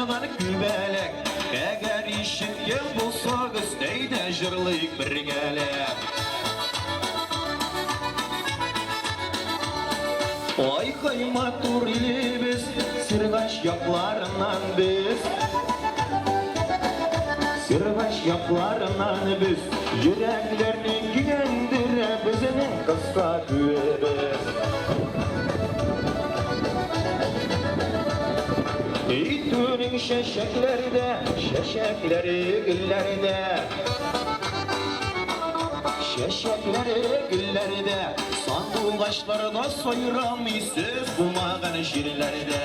Yanıdan kübelek Eğer işitken bulsağız Deyde jırlayık bir gelek Ay kayma tur ili biz Sırgaç yaplarından biz Sırbaş yaplarından biz Yüreklerini gündire Bizinin kıska düğeriz İtünün şeşekleri de Şeşekleri gülleri de Şeşekleri gülleri de Sandıgaçlarına soyuramayız Bulmağın şiirleri de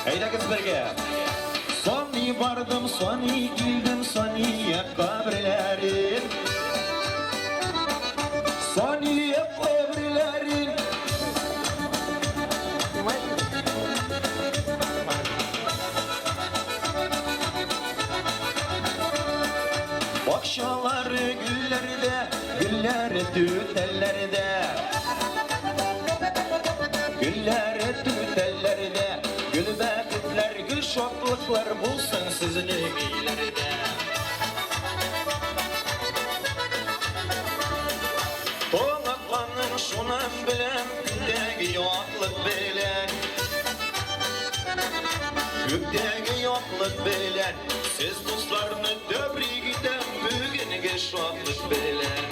Haydi kız birge Soni vardım, soni gildim, soniye kabrilerin Soniye kabrilerin Bakşaları güllerde, gülleri tütellerde Gülleri tütellerde Gül bekitler, gül şoklıklar bulsun sizin emeğlerde Toğaklanın şunan bilen Güldegi yokluk bilen Güldegi yokluk bilen Siz dostlarını döbri giden Bugünge şoklık bilen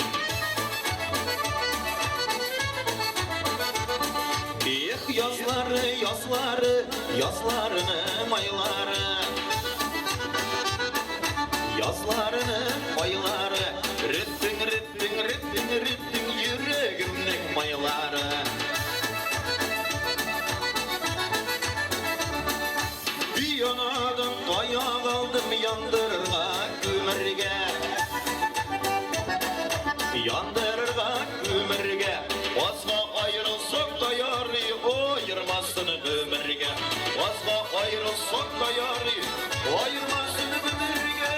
Yazları, yazları, yazlarını mayları Yazlarını mayları Rittin, rittin, rittin, rittin Yüreğimnin mayları Bir yanadım, ayağa kaldım Yandırırga kümerge Yandırırga kümerge Vazga ayrılsak da yarı Ayırmasın ömürge Vazga ayrılsak da yarı Ayırmasın ömürge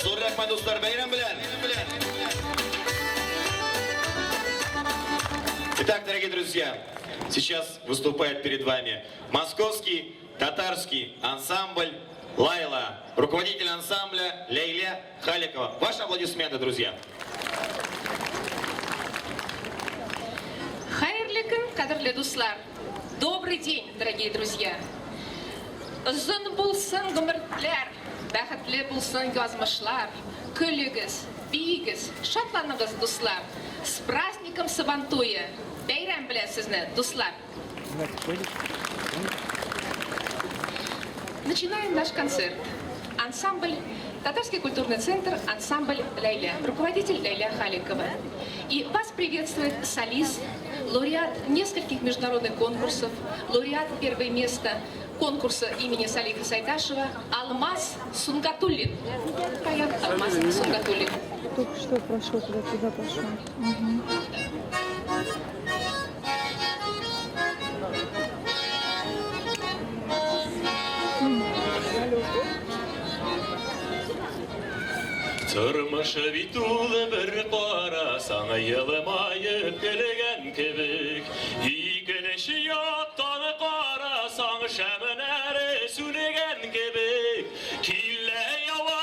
Zor rahmet dostlar bayram bilen Итак, дорогие друзья, сейчас выступает перед вами московский татарский ансамбль «Лайла», руководитель ансамбля Лейля Халикова. Ваши аплодисменты, друзья. Хайырлы күн, кадірлі достар. Добрый день, дорогие друзья. Ұзын болсын ғұмырлер, бәхетлі болсын язмышлар. Күлігіз, бейгіз, шатланыңыз, достар. С праздником Сабантуя. Бәйрәм білен сізні, достар. Начинаем наш концерт. Ансамбль, Татарский культурный центр, ансамбль «Лейля», руководитель Лейля Халикова. И вас приветствует солист, лауреат нескольких международных конкурсов, лауреат первое место конкурса имени Салиха Сайташева Алмаз Сунгатуллин. Алмаз Сунгатуллин. Только что прошел, туда пошел. Tırmışı bitulu bir qarasang yılmayıp gelgen kebik İgilişi yoktan qarasang şəminəri sülegen kebik Kille yava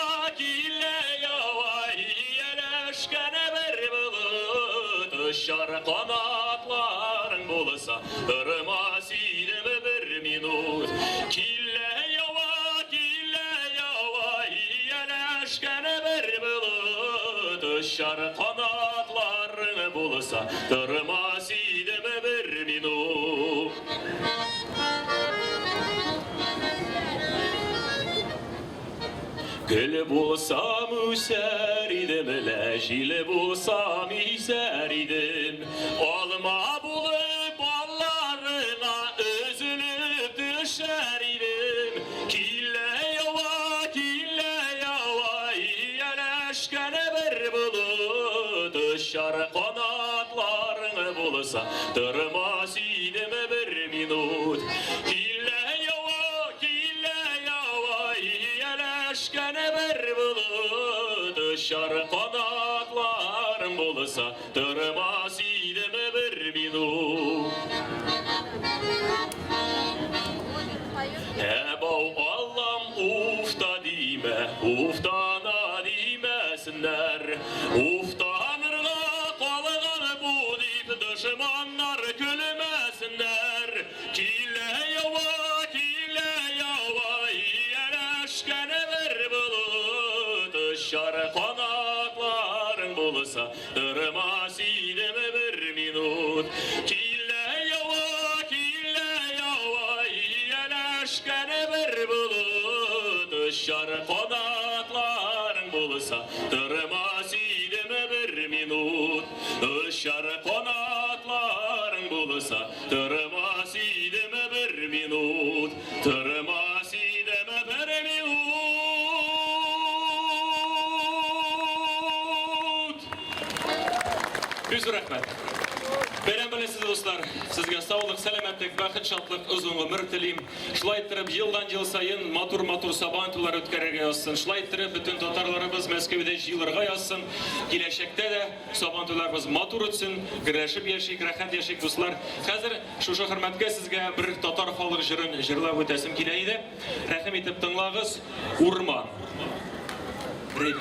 iyeleşkene bir bulut Işar kanatların bulsa ırmaz idimi bir minut Kille yava iyeleşkene bir bulut Işar kanatların bulsa ırmaz idimi bir minut Gül bulsam üser idim, leşil bulsam iser idim Olma bulup ballarına üzülüp düşer idim Kille yava iyeleşkene bir bulut Işar kanatlarını bulsa durmaz idim bir minut Kille yava iyeleşkene bir bulut Işar kanatlarım bulsa durmaz idim bir minut yerleşkene bir bulut Düşer konakların bulsa Durmaz idime bir minut Düşer konakların bulsa Durmaz idime bir minut Durmaz idime bir minut Büyük rahmet. Beren bilesiz dostlar, sizge sağlık, selametlik, bakın şatlık, uzun ömür tileyim. Şulay ettirip yıldan yıl sayın matur sabantular ötkererge yazsın. Şulay ettirip bütün tatarlarımız Meskevide yıllarga yazsın. Gelecekte de sabantularımız matur ötsün. Güreşip yaşayık, rahat yaşayık dostlar. Hazır şu hürmetke sizge bir tatar halık jırın jırlap ötesim kileydi. Rahim etip tınlağız, Urman. Reyim.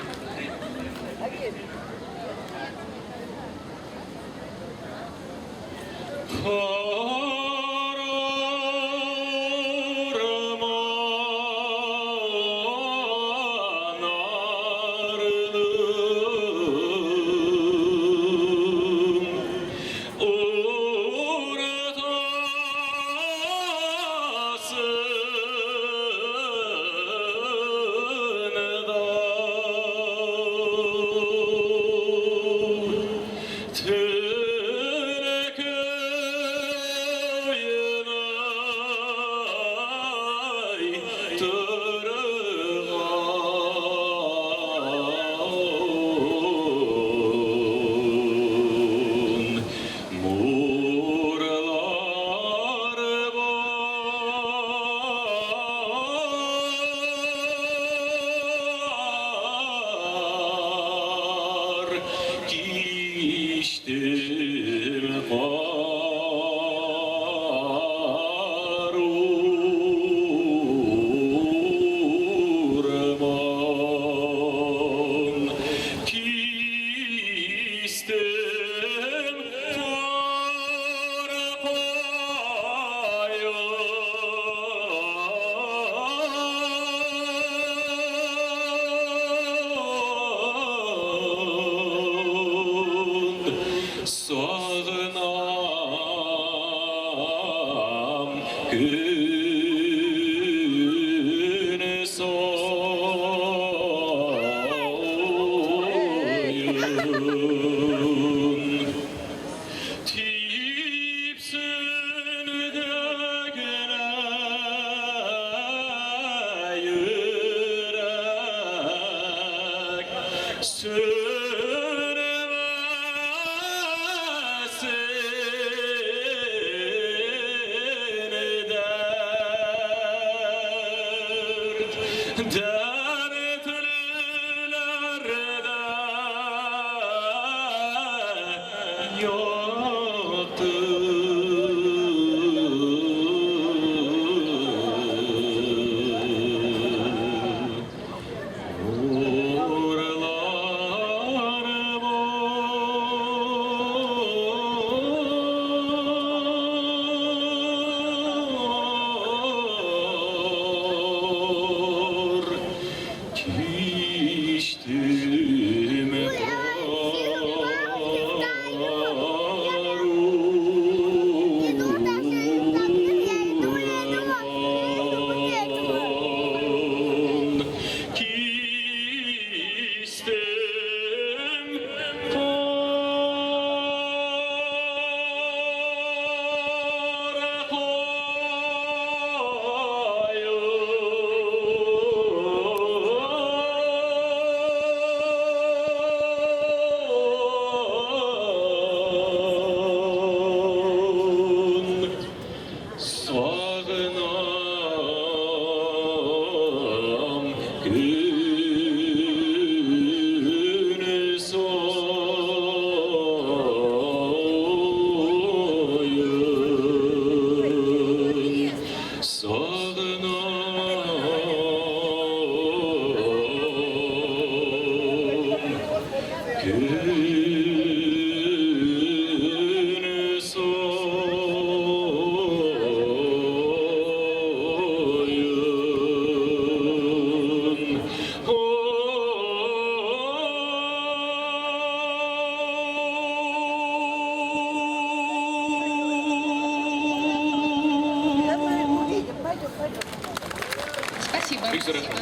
Бик зур рәхмәт.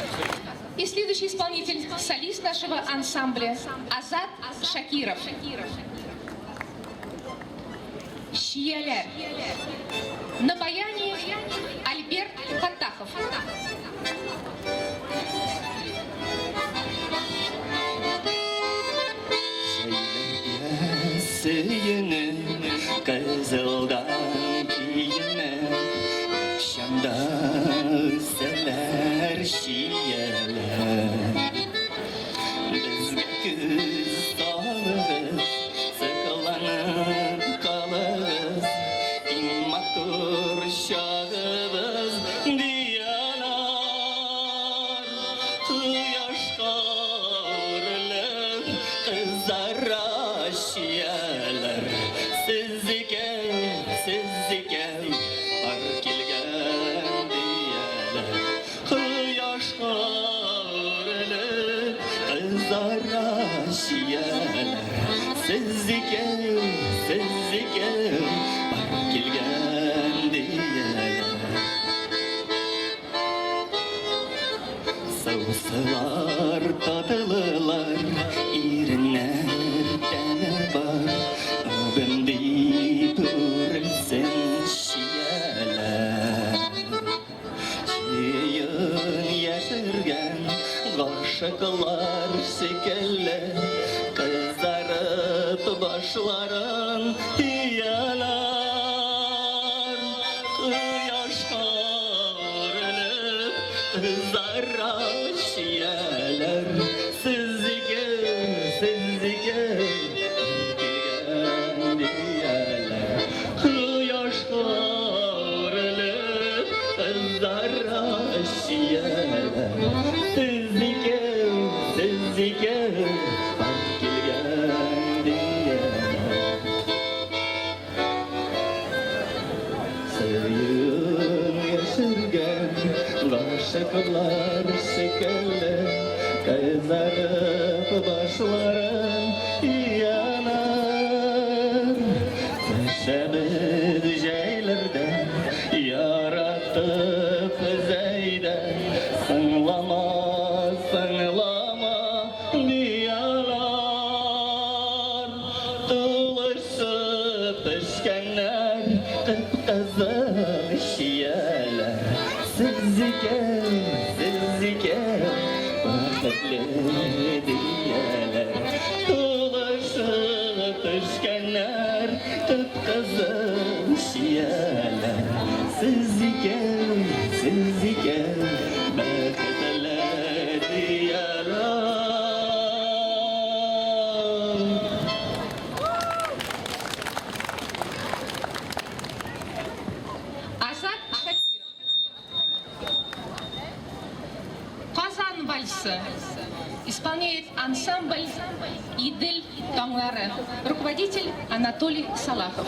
И следующий исполнитель, солист нашего ансамбля Азат Шакиров. Шиялер. На баяне Альберт Фатахов. Suyunu kızıldan kiyine Şam'da sever şiyeler Bizge kız sağlarız sıkılanıp kalırız İmmatur şahımız diyanar Yaş karlı kızlar aşiyeler Sizike ar kelgen diyeler Yaş karlı kızlar aşiyeler Sizike ar kelgen diyeler Savsalar tatlılar irinler tane var Öbümdi pürülsen şiyeler Çiğin yaşırgen Gaşıklar şekelle Kızarıp başların hiyalar Yaş karlı kızar aşiyeler Sizike gelgen diyeler Yaş karlı kızar aşiyeler Sizike gelgen diyeler Sayın yaşırgen Gaşıklar şekelle Kızarıp başların yanar Neşemiz şeylerden Yaratıp zeyden Sınlama diyalar Tuluşup pişkenler Kıpkızıl şiyeler Sizike Vakıtlı diyeler Tuluşup pişkenler Kıpkızıl şiyeler Sizike Vakıtlı diyeler Азат Шакиров. Казан вальсы. Исполняет ансамбль «Идель Таңлары». Руководитель Анатолий Салахов.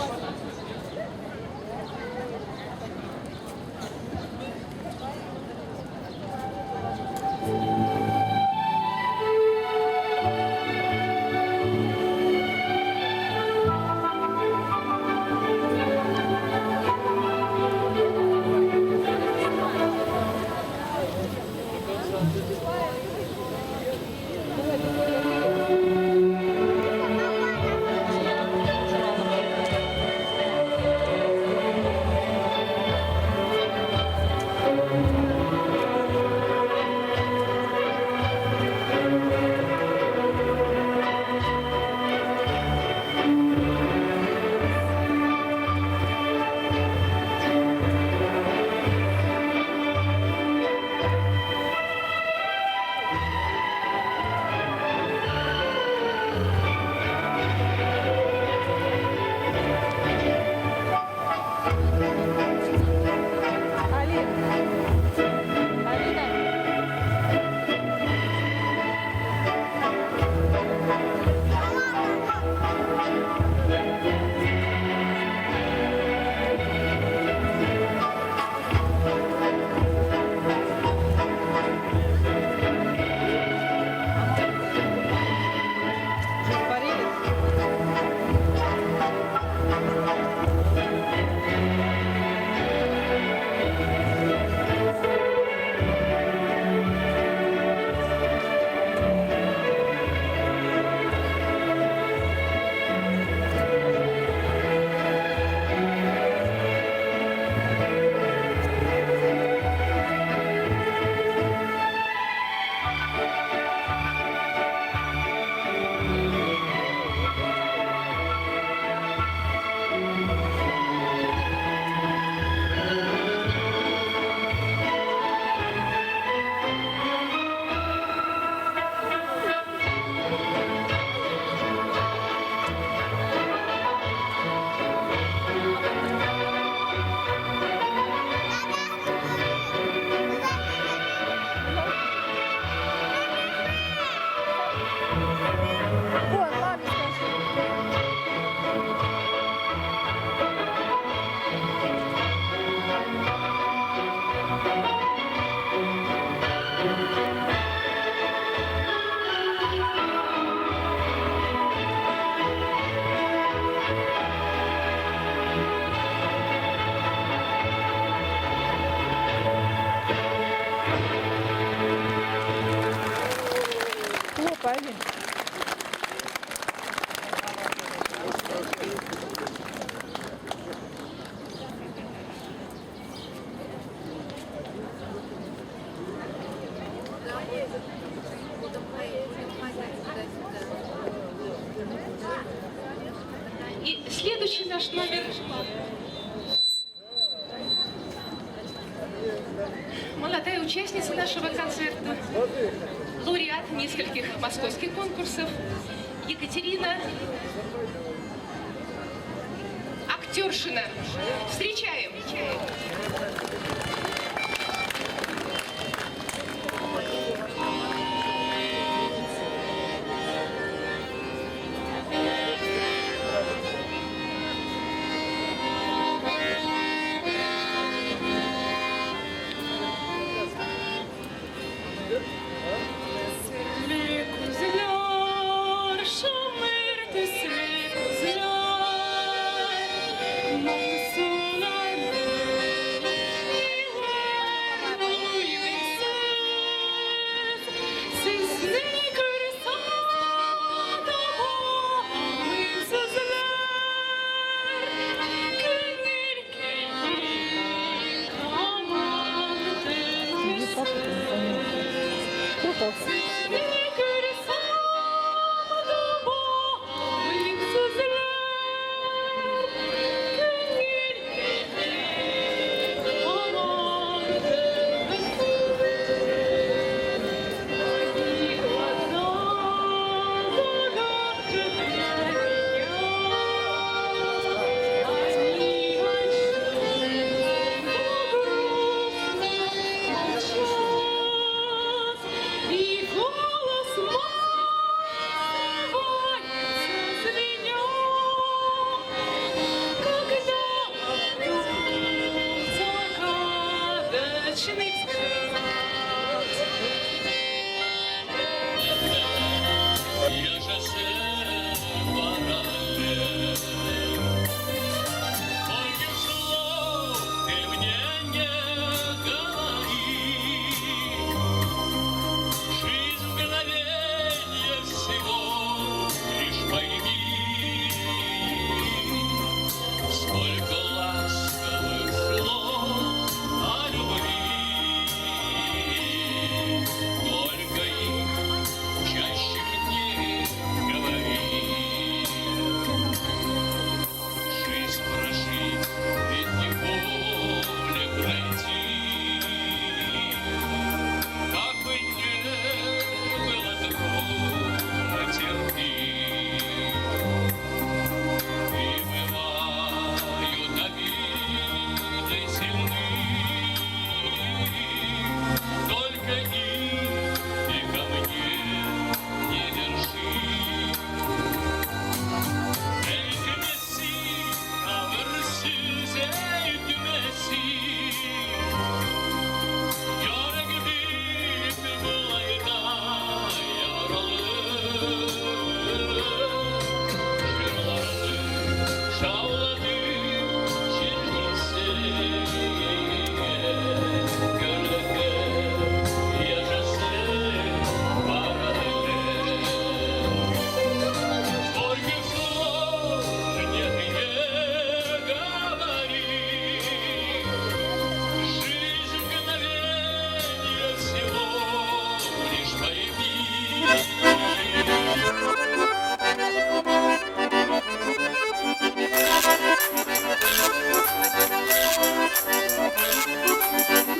молодая участница нашего концерта, лауреат нескольких московских конкурсов, Екатерина Актершина. Встречаем!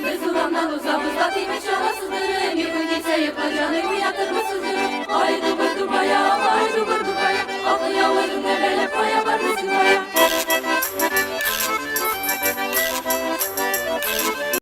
Безугавна лоза, пускати вечора, суздерем, як водіця, як